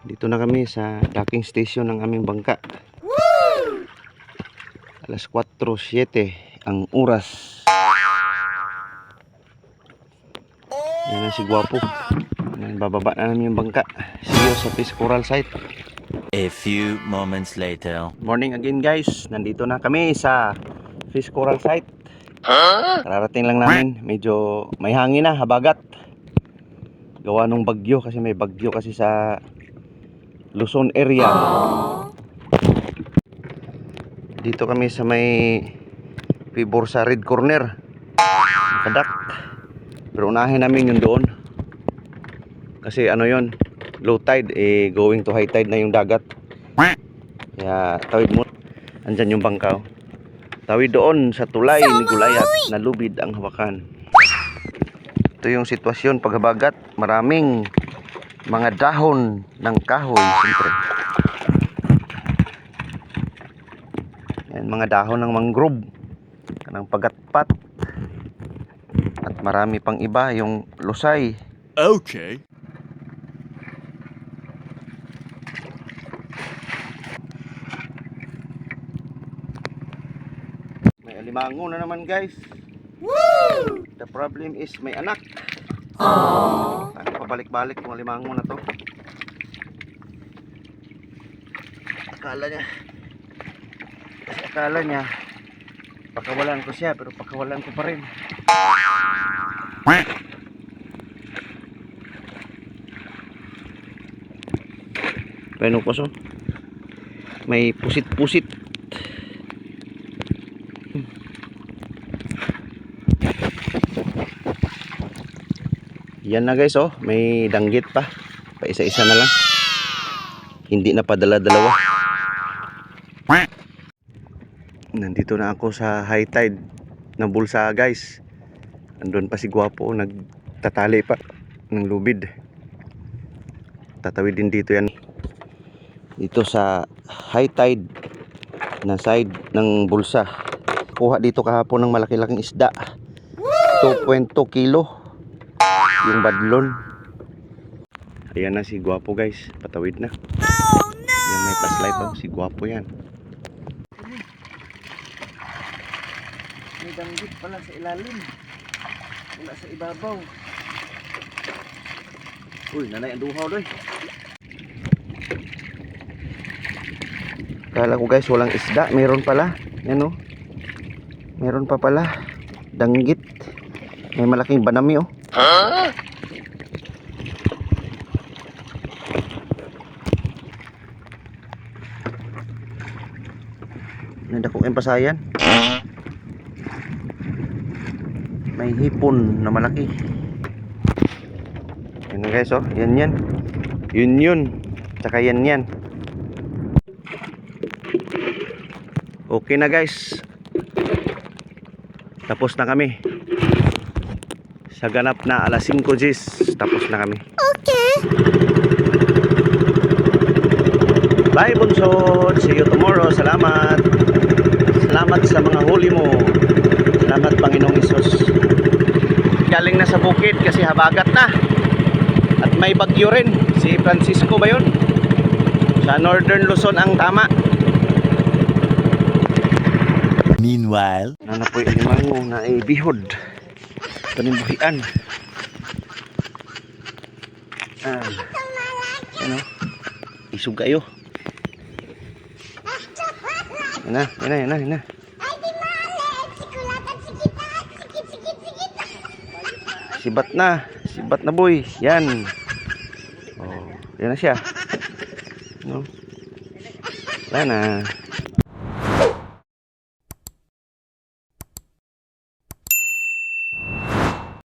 Dito na kami sa docking station ng aming bangka. Alas 4:07 ang oras. Yan na si Guwapo. Bababa na namin yung bangka. See you sa Fish Coral site. A few moments later. Morning again guys. Nandito na kami sa Fish Coral site. Kararating lang namin. Medyo may hangin na, habagat. Gawa nung bagyo kasi may bagyo kasi sa Luzon area. Dito kami sa may Pibor sa red corner. Kadak. Pero unahin namin yung doon. Kasi ano yon, low tide going to high tide na yung dagat. Kaya tawid mo. Andyan yung bangkaw. Tawid doon sa tulay ni Gulayat na lubid ang hawakan. Ito yung sitwasyon paghabagat. Maraming mga dahon ng kahoy siyempre. Yan, mga dahon ng mangrove, kanang pagatpat, at marami pang iba, yung lusay. Okay. May alimango na naman guys. Woo! The problem is may anak. Pabalik-balik yung alimango na to. Akala niya pakawalan ko siya, pero pakawalan ko pa rin. Pero po so may pusit-pusit. Yan na guys, oh, may danggit pa. Pa isa-isa na lang. Hindi na padala-dalawa. Nandito na ako sa high tide ng bulsa guys. Andun pa si Guwapo, nagtatali pa ng lubid. Tatawid din dito yan. Dito sa high tide na side ng bulsa. Kuha dito kahapon ng malaki-laking isda. 2.2 kilo yung badlon. Ayan na si Guwapo guys, patawid na. Oh no! Yung may flashlight oh, si Guwapo yan. May danggit pala sa ilalim, wala sa ibabaw. Uy, nanay ang duhaw doy. Kala ko guys walang isda, meron pala. Yan oh, meron pa pala danggit. May malaking banami oh. Nandakong empasayan. May hipon na malaki. Yan na guys oh, yan. Yun. Tsaka yan. Okay na guys. Tapos na kami. Sa ganap na alas 5 Gs, tapos na kami. Okay. Bye Bunsod, see you tomorrow. Salamat sa mga huli mo. Salamat Panginoong Hesus. Galing na sa bukid kasi habagat na. At may bagyo rin. Si Francisco ba yun? Sa Northern Luzon ang tama. Meanwhile, Nanapoy ang limango na bihod. Panimbuhian. Ano? Isug kayo. Yan na. Sibat na boy. Yan. Oh, yan na siya. No? Wala na.